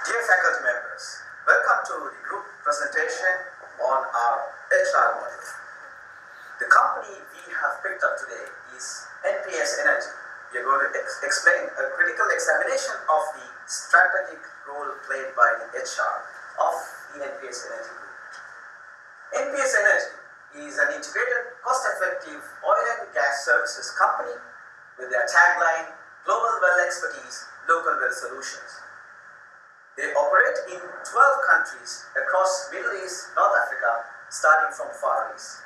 Dear faculty members, welcome to the group presentation on our HR model. The company we have picked up today is NPS Energy. We are going to explain a critical examination of the strategic role played by the HR of the NPS Energy Group. NPS Energy is an integrated, cost-effective oil and gas services company with their tagline, Global Well Expertise, Local Well Solutions. They operate in 12 countries across Middle East, North Africa, starting from Far East.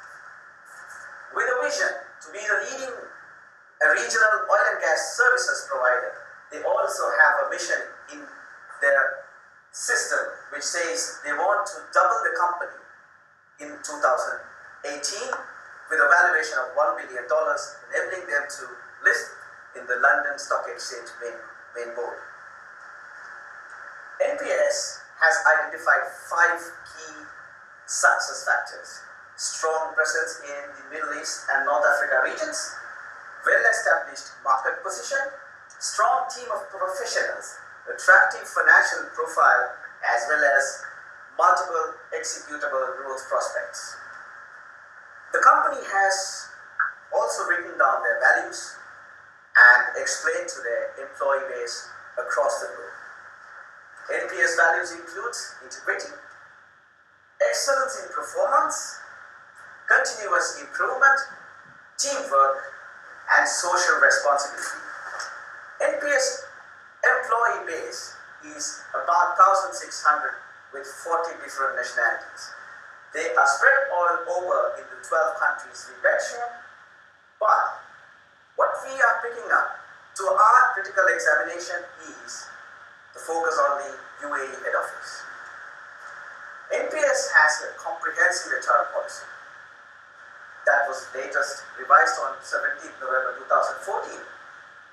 With a vision to be the leading regional oil and gas services provider, they also have a mission in their system which says they want to double the company in 2018 with a valuation of $1 billion, enabling them to list in the London Stock Exchange main board. NPS has identified 5 key success factors: strong presence in the Middle East and North Africa regions, well-established market position, strong team of professionals, attractive financial profile, as well as multiple executable growth prospects. The company has also written down their values and explained to their employee base across the globe. NPS values include integrity, excellence in performance, continuous improvement, teamwork, and social responsibility. NPS employee base is about 1,600 with 40 different nationalities. They are spread all over in the 12 countries we mentioned, but what we are picking up to our critical examination is the focus on the UAE head office. NPS has a comprehensive HR policy that was latest revised on 17 November 2014.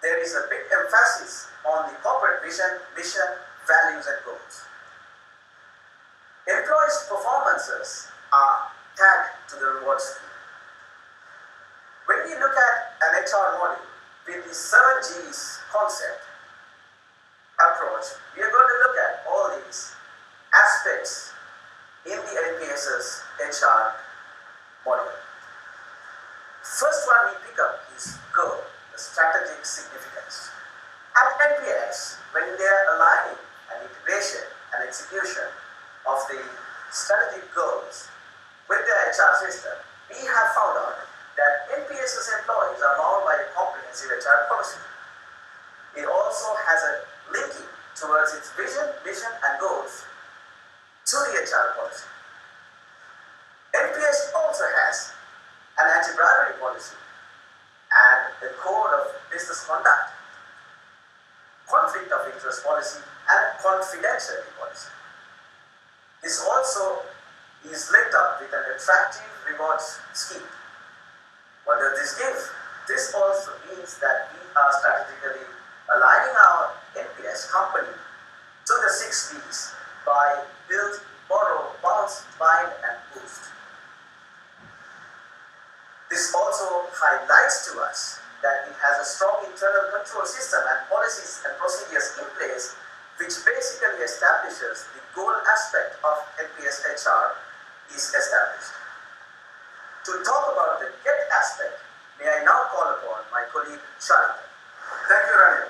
There is a big emphasis on the corporate vision, mission, values, and goals. Employees' performances are tagged to the reward scheme. When we look at an HR model with the 7 Gs concept approach, we are going to look at all these aspects in the NPS's HR model. First one we pick up is goal, the strategic significance. At NPS, when they are aligning an integration and execution of the strategic goals with the HR system, we have found out that NPS's employees are bound by a comprehensive HR policy. It also has a linking towards its vision, mission, and goals to the HR policy. NPS also has an anti-bribery policy and a code of business conduct, conflict of interest policy, and confidentiality policy. This also is linked up with an attractive rewards scheme. What does this give? This also means that we are strategically aligning our NPS company to the 6 Bs by build, borrow, bounce, bind, and boost. This also highlights to us that it has a strong internal control system and policies and procedures in place, which basically establishes the goal aspect of NPS HR is established. To talk about the get aspect, may I now call upon my colleague Charlie. Thank you, Rani.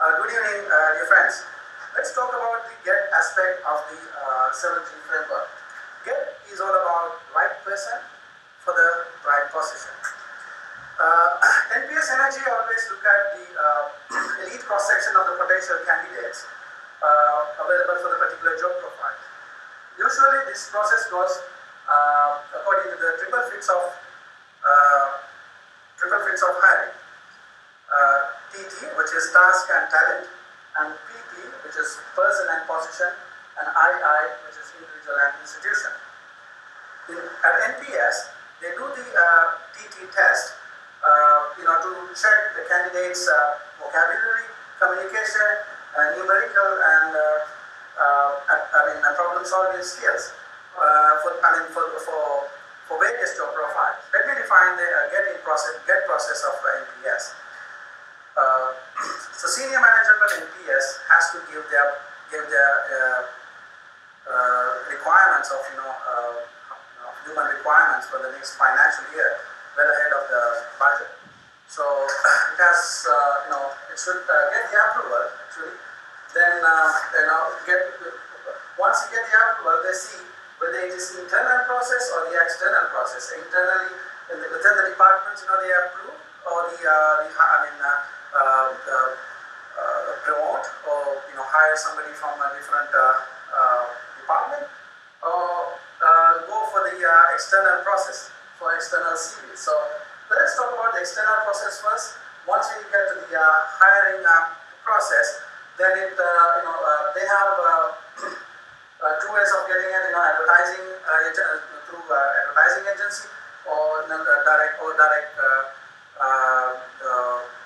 Good evening, dear friends. Let's talk about the GET aspect of the 7G framework. GET is all about right person for the right position. NPS Energy always look at the elite cross-section of the potential candidates available for the particular job profile. Usually this process goes according to the triple fits of hiring. TT, which is task and talent, and PP, which is person and position, and II, which is individual and institution. At NPS, they do the TT test, to check the candidate's vocabulary, communication, numerical, and problem-solving skills for various job profiles. Let me define the GET process of NPS. So senior management of NPS has to give their gave their requirements of human requirements for the next financial year well ahead of the budget. So it has it should get the approval actually. Then once you get the approval, they see whether it is internal process or the external process. Internally, within the departments, they approve, or promote, or hire somebody from a different department, or go for the external process for external CVs. So let's talk about the external process first. Once we get to the hiring process, then they have two ways of getting it: advertising through advertising agency, or direct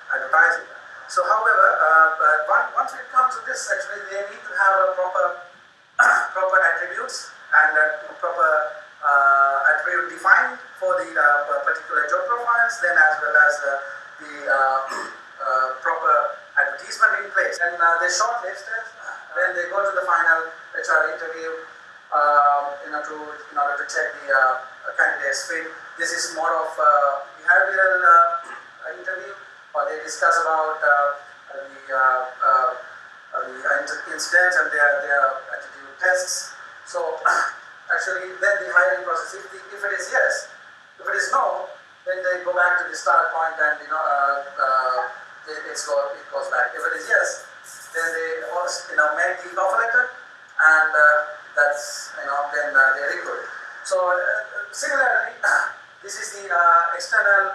advertising. So, however, once it comes to this, actually, they need to have a proper attributes and proper attribute defined for the particular job profiles, then as well as the proper advertisement in place. And they shortlisted, then they go to the final HR interview in order to check the candidate's fit. This is more of a behavioral interview, or they discuss about the incidents and their attitude tests. So actually, then the hiring process, if it is yes, if it is no, then they go back to the start point and it goes back. If it is yes, then they first make the offer letter, and that's then they recruit. So similarly, this is the external,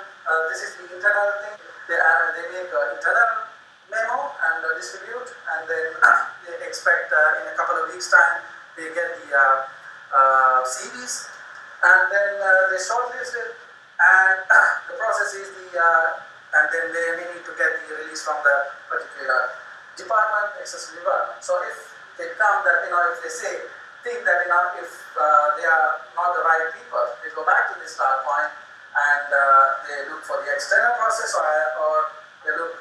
this is the internal thing. They make internal memo and distribute, and then they expect in a couple of weeks' time they get the CVs, and then they shortlist it, and the process is and then they need to get the release from the particular department, accessory department. So if they come that if they think that if they are not the right people, they go back to the start point and they look for the external process, or they look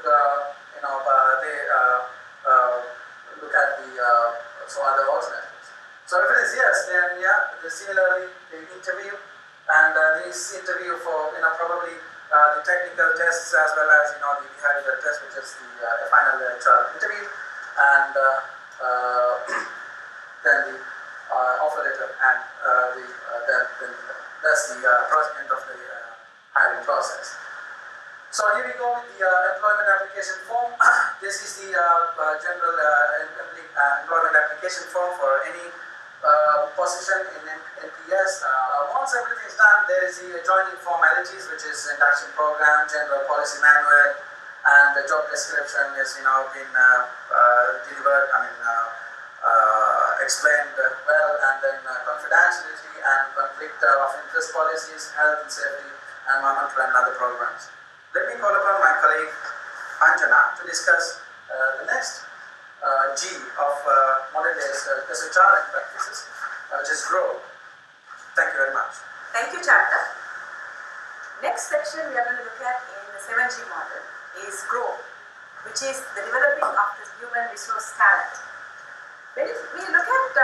look at the other alternatives. So if it is yes, then similarly they interview, and these interview for probably the technical tests as well as the behavioral test, which is the final HR interview, and then the offer letter, and then that's the end of the hiring process. So here we go with the employment application form. This is the general employment application form for any position in NPS. Once everything is done, there is the joining formalities, which is induction program, general policy manual, and the job description is been delivered. Explained well, and then confidentiality and conflict of interest policies, health and safety, environmental and other programs. Let me call upon my colleague Anjana to discuss the next G of modern day SHR practices, which is grow. Thank you very much. Thank you, Chapter. Next section we are going to look at in the 7G model is grow, which is the developing of the human resource talent. When we look at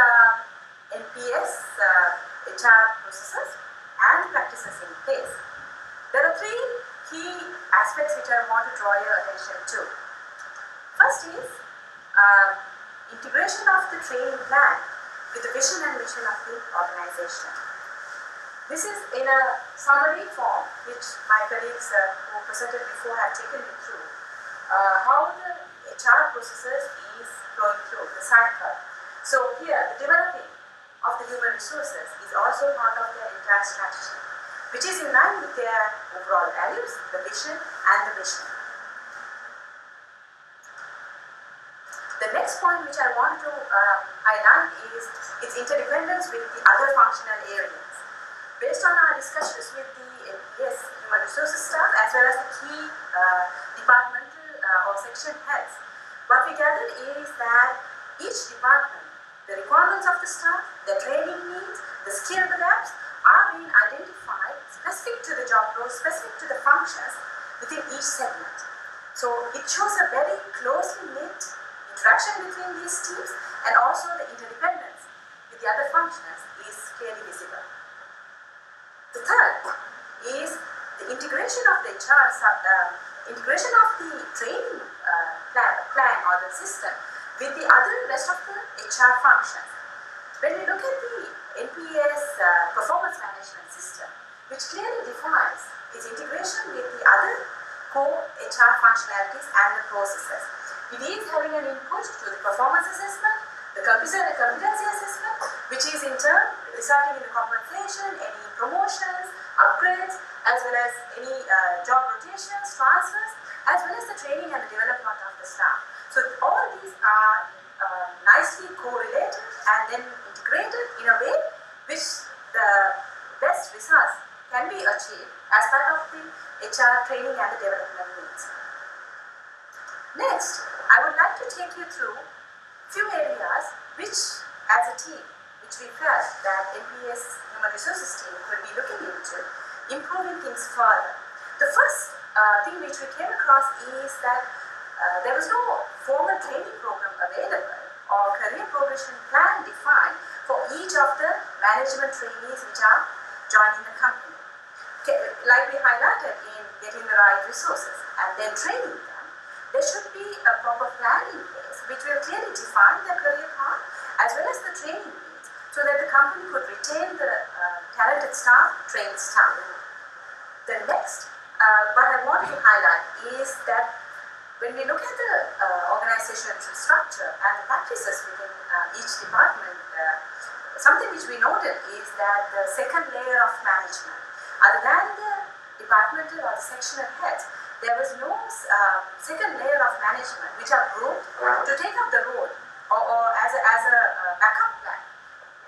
NPS, HR processes and practices in place, there are three key aspects which I want to draw your attention to. First is integration of the training plan with the vision and mission of the organization. This is in a summary form which my colleagues who presented before have taken me through how the HR processes is flowing through the cycle. So here, the developing of the human resources is also part of their entire strategy, which is in line with their overall values, the vision and the mission. The next point which I want to highlight is its interdependence with the other functional areas. Based on our discussions with the NPS human resources staff as well as the key departmental or section heads, what we gathered is that each department, the requirements of the staff, the training needs, the skill gaps are being identified specific to the job role, specific to the functions within each segment. So it shows a very closely knit interaction between these teams and also the interdependence with the other functions is clearly visible. The third is the integration of the integration of the training plan or the system with the other rest of the HR functions. When we look at the NPS performance management system, which clearly defines its integration with the other core HR functionalities and the processes. It is having an input to the performance assessment, the competency assessment, which is in turn resulting in the compensation, any promotions, upgrades, as well as any job rotations, transfers, as well as the training and the development of the staff. So all these are nicely correlated and then integrated in a way which the best results can be achieved as part of the HR training and the development needs. Next, I would like to take you through few areas which, as a team, which we felt that NPS Human Resources team could be looking into, improving things further. The first thing which we came across is that there was no formal training program available or career progression plan defined for each of the management trainees which are joining the company. Like we highlighted in getting the right resources and then training them, there should be a proper plan in place which will clearly define their career path as well as the training needs so that the company could retain the talented staff, trained staff. The next, what I want to highlight is that when we look at the organizational structure and the practices within each department, something which we noted is that the second layer of management, other than the departmental or the sectional heads, there was no second layer of management which are grouped to take up the role or as a backup plan,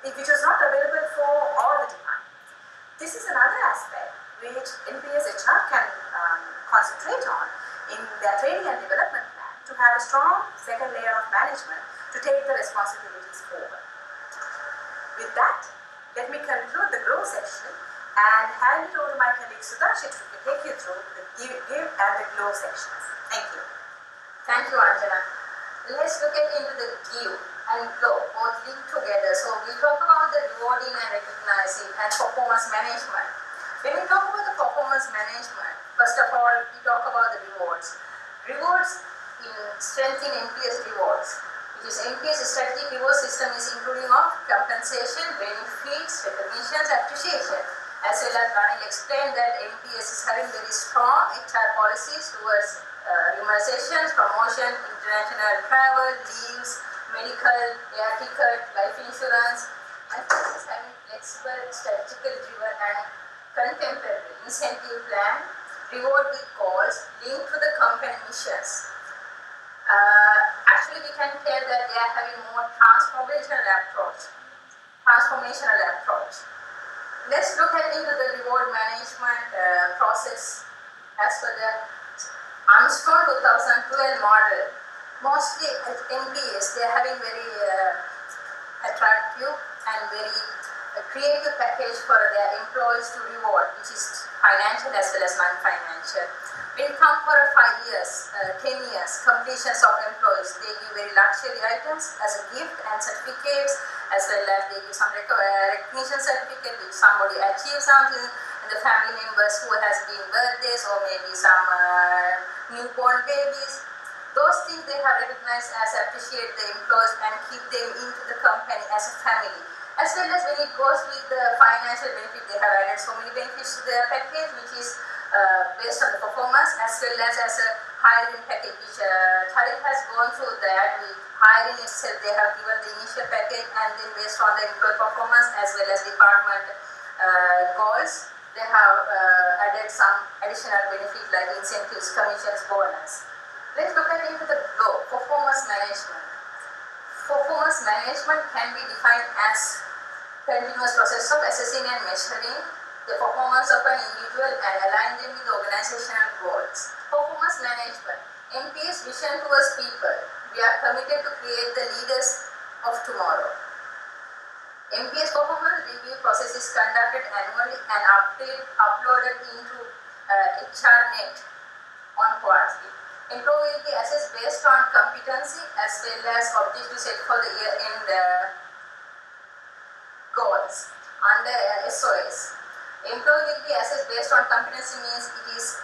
which was not available for all the departments. This is another aspect which NPS HR can concentrate on in their training and development plan to have a strong second layer of management to take the responsibilities forward. With that, let me conclude the grow section and hand it over to my colleague Sudhashit to take you through the give and the glow sections. Thank you. Thank you, Anjana. Let's look into the give and glow, both linked together. So we talk about the rewarding and recognizing and performance management. When we talk about the performance management, first of all, we talk about the rewards. Rewards in strengthening NPS rewards. Which is NPS strategic reward system is including of compensation, benefits, recognitions, appreciation. As well as Ranil explained that NPS is having very strong HR policies towards remunerations, promotion, international travel, leaves, medical, air ticket, life insurance, and this is having flexible, strategical driven and contemporary incentive plan, reward with goals linked to the company missions. Actually, we can tell that they are having more transformational approach. Let's look into the reward management process as per the Armstrong 2012 model. Mostly at NPS, they are having very attractive and very creative package for their employees to reward, which is financial as well as non-financial. When it comes for 5 years, 10 years, completions of employees, they give very luxury items as a gift and certificates, as well as they give some recognition certificate if somebody achieves something, and the family members who has been birthdays or maybe some newborn babies. Those things they have recognized as appreciate the employees and keep them into the company as a family. As well as when it goes with the financial benefit, they have added so many benefits to their package, which is based on the performance, as well as a hiring package, which Tariq has gone through that. With hiring itself, they have given the initial package, and then based on the employee performance as well as department goals, they have added some additional benefits like incentives, commissions, bonus. Let's look into the glow, performance management. Performance management can be defined as continuous process of assessing and measuring the performance of an individual and align them with organizational goals. Performance management, NPS vision towards people. We are committed to create the leaders of tomorrow. NPS performance review process is conducted annually and uploaded into HRNet on quarterly. Employee will be assessed based on competency as well as objectives set for the year-end goals under SOS. Employee will be assessed based on competency means it is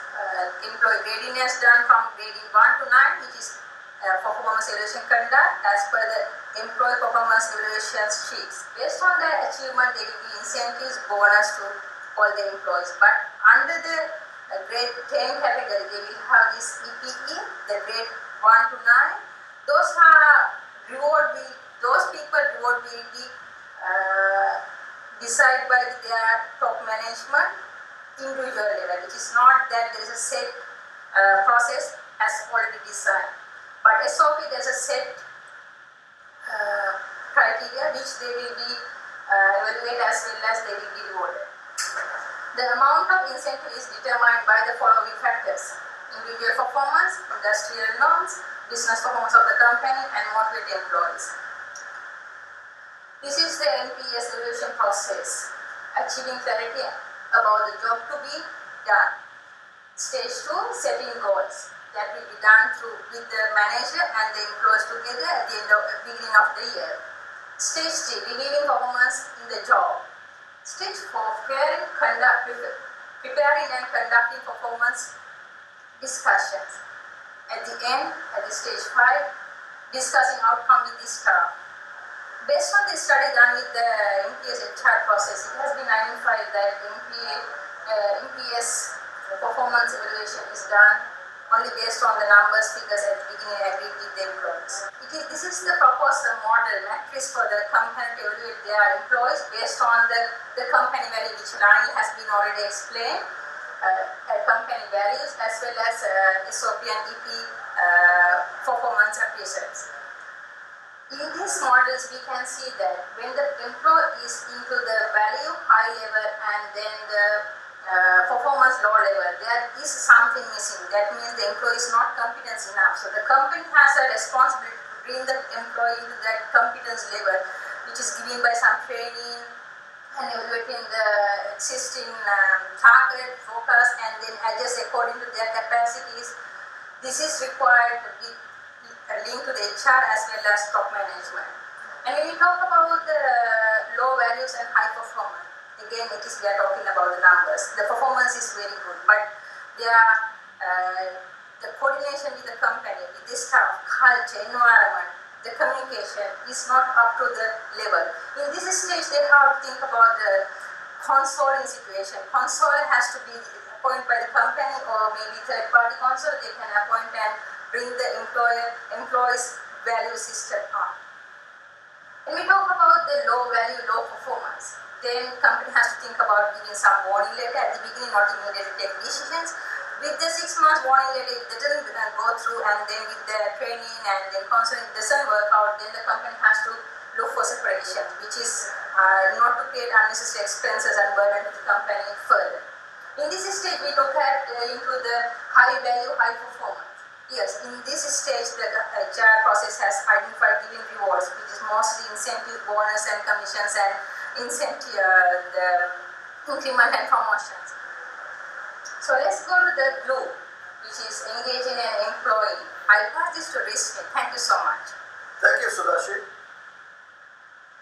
employee grading is done from grading 1 to 9, which is performance evaluation conduct as per the employee performance evaluation sheets. Based on the achievement, there will be incentives, bonus to all the employees. But under the grade 10 category, they will have this EPE, the grade 1 to 9. Those people reward will be decided by their top management individual level. It is not that there is a set process as already decided. But SOP, there is a set criteria which they will be evaluated as well as they will be rewarded. The amount of incentive is determined by the following factors: individual performance, industrial norms, business performance of the company, and motivated employees. This is the NPS evaluation process, achieving clarity about the job to be done. Stage 2, setting goals. That will be done with the manager and the employees together at the beginning of the year. Stage 3, reviewing performance in the job. Stage 4, preparing and conducting performance discussions. At the end, at the stage 5, discussing outcome with the staff. Based on the study done with the NPS HR process, it has been identified that NPS performance evaluation is done only based on the numbers, figures at the beginning agreed with the employees. This is the proposed model matrix for the company to evaluate their employees based on the company value, which Lani has been already explained, company values as well as SOP and EP performance appraisals. In these models, we can see that when the employee is into the value high level and then the performance low level, there is something missing. That means the employee is not competent enough. So the company has a responsibility to bring the employee into that competence level, which is given by some training and evaluating the existing target, focus, and then adjust according to their capacities. This is required to be linked to the HR as well as top management. And when we talk about the low values and high performance, again we are talking about the numbers. The performance is very good, but the coordination with the company, with the staff, culture, environment, the communication is not up to the level. In this stage, they have to think about the consoling situation. Console has to be appointed by the company or maybe third-party console. They can appoint and bring the employees' value system on. When we talk about the low value, low performance, then company has to think about giving some warning letter at the beginning, not immediately take decisions. With the 6 months warning letter, it doesn't go through, and then with the training and then counseling doesn't work out, then the company has to look for separation, which is not to create unnecessary expenses and burden to the company further. In this stage, we look at into the high value, high performance. Yes, in this stage, the HR process has identified giving rewards, which is mostly incentive, bonus, and commissions, and incentive, the increment and promotions. So let's go to the blue, which is engaging an employee. I'll pass this to Rishni. Thank you so much. Thank you, Sudashi.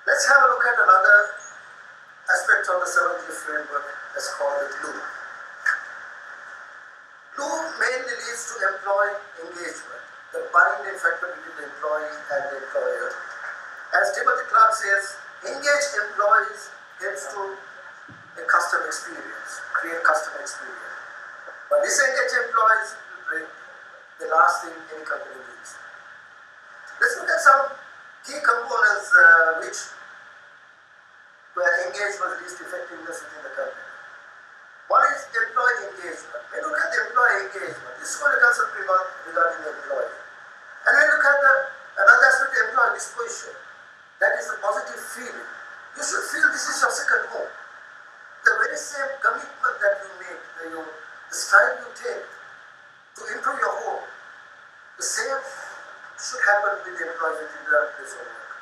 Let's have a look at another aspect of the 7G framework that's called the glue. Glue mainly leads to employee engagement, the binding factor between the employee and the employer. As Timothy Clark says, engaged employees helps to a customer experience, create customer experience. But disengaged employees will break the last thing any company needs. Let's look at some key components where engagement leads to effectiveness within the company. One is employee engagement. When you look at the employee engagement, this is called a concept regarding the employee. And when you look at another aspect of employee disposition, that is the positive feeling. You should feel this is your second home. The very same commitment that you make, the stride you take to improve your home, the same should happen with the employees within the place of work.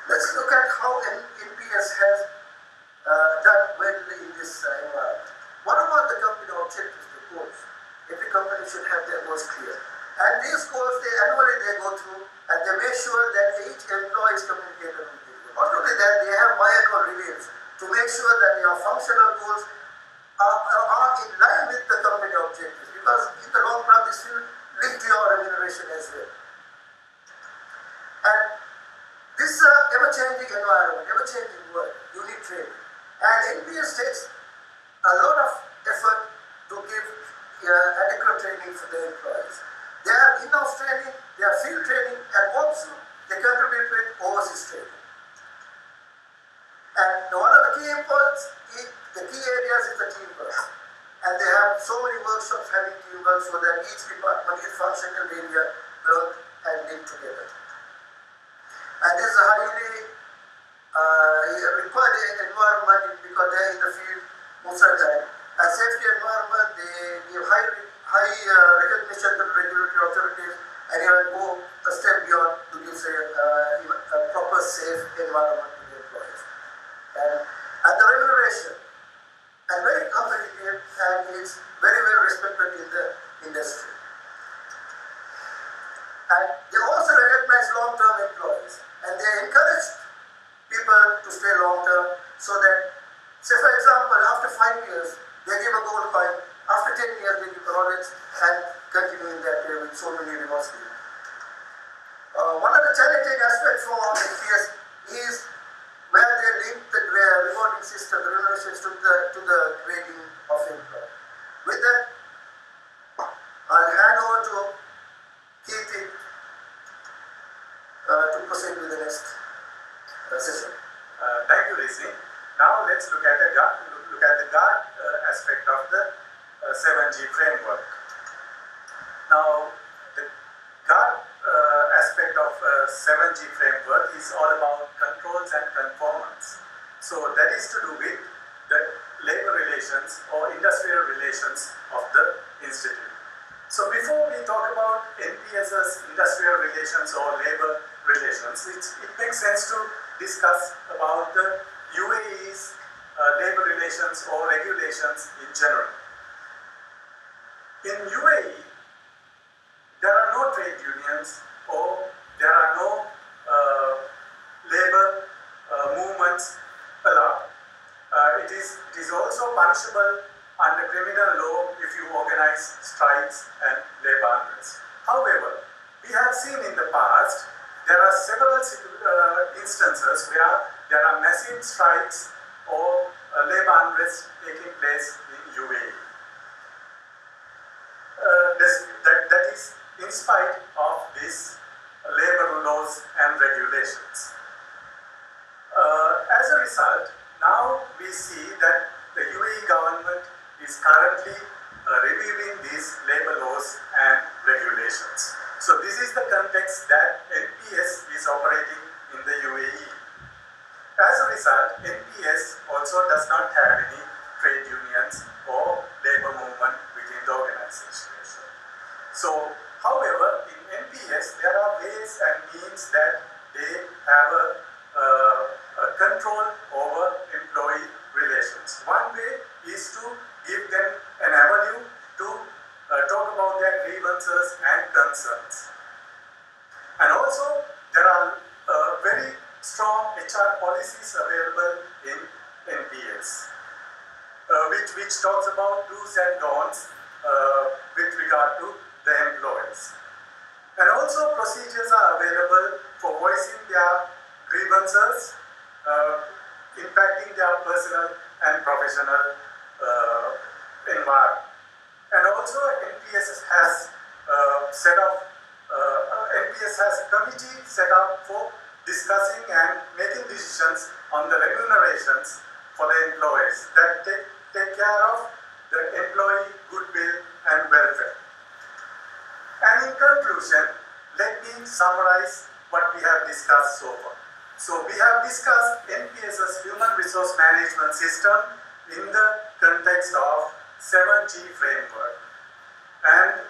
Let's look at how NPS has done well in this environment. What about the company objectives, the goals? Every company should have their goals clear. And these goals, annually they go through, and they make sure that each employee is communicated with people. Not only that, they have biannual reviews to make sure that your functional goals are in line with the company objectives, because in the long run this will link to your remuneration as well. And this is an ever-changing environment, ever-changing world. You need training. And NPS takes a lot of effort to give adequate training for the employees. They are in-house training, they are field training, and also they contribute with overseas training. And one of the key inputs, the key areas is the teamwork. And they have so many workshops having teamwork so that each department, each functional area work and live together. And this is a highly required environment because they are in the field most of the time. And safety environment, they give high recognition to regulatory authorities and even go a step beyond to give a proper safe environment to the employees. And the remuneration, and very competitive, and it's very well respected in the industry. And they also recognize long-term employees, and they encourage people to stay long-term so that, say for example, after 5 years, they give a gold coin, after 10 years they give a Rolex, and continue in that way with so many rewards. One of the challenging aspects for NPS is where they link the rewarding system, the remuneration to the grading of employee. With that, I'll hand over to Keith to proceed with the next session. Thank you, Rishi. Now let's look at the guard aspect of the 7G framework. Now, the guard aspect of 7G framework is all about controls and conformance. So that is to do with the labor relations or industrial relations of the institute. So before we talk about NPS's industrial relations or labor relations, it makes sense to discuss about the UAE's labor relations or regulations in general. In UAE, there are no trade unions or there are no labor movements allowed. It is also punishable under criminal law if you organize strikes and labor unrest. However, we have seen in the past there are several instances where there are massive strikes or labor unrest taking place in UAE. That is in spite of these labor laws and regulations. As a result, now we see that the UAE government is currently reviewing these labor laws and regulations. So this is the context that NPS is operating in the UAE. As a result, NPS also does not have any trade unions or labor movement within the organization. So, however, in NPS, there are ways and means that they have a control over employee relations. One way is to give them an avenue to talk about their grievances and concerns. And also, there are very strong HR policies available in NPS, which talks about do's and don'ts with regard to the employees. And also procedures are available for voicing their grievances, impacting their personal and professional environment. And also NPS has NPS has a committee set up for discussing and making decisions on the remunerations for the employees that take care of the employee goodwill and welfare. And in conclusion, let me summarize what we have discussed so far. So we have discussed NPS's human resource management system in the context of 7G framework. And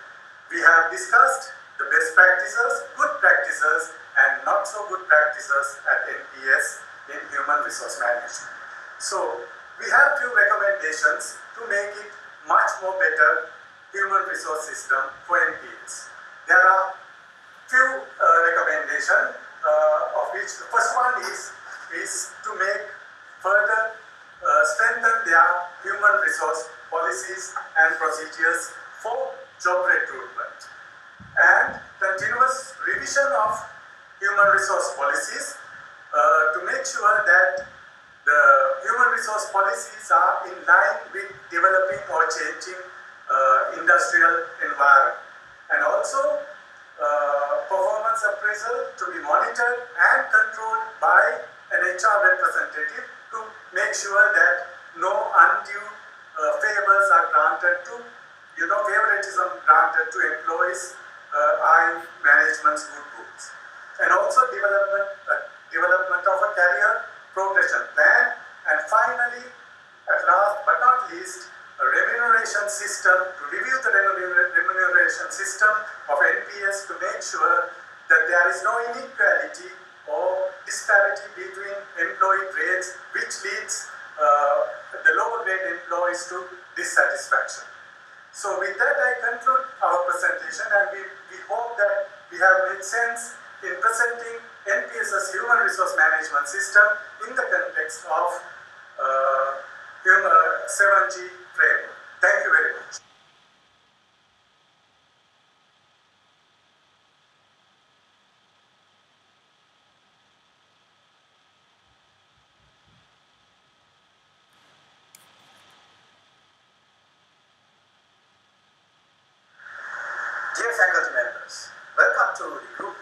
we have discussed the best practices, good practices, and not so good practices at NPS in human resource management. So we have few recommendations to make it much more better human resource system for NPS. there are few recommendations, of which the first one is to make further strengthen their human resource policies and procedures for job recruitment, and continuous revision of human resource policies to make sure that the human resource policies are in line with developing or changing industrial environment, and also performance appraisal to be monitored and controlled by an HR representative to make sure that no undue favors are granted to, favoritism granted to employees eyeing management's good books. And also development of a career progression plan. And finally, at last but not least, a remuneration system, to review the remuneration system of NPS to make sure that there is no inequality or disparity between employee grades, which leads the lower grade employees to dissatisfaction. So with that, I conclude our presentation, and we hope that we have made sense in presenting NPS's human resource management system in the context of 7G framework. Thank you very much. Dear faculty members, welcome to the group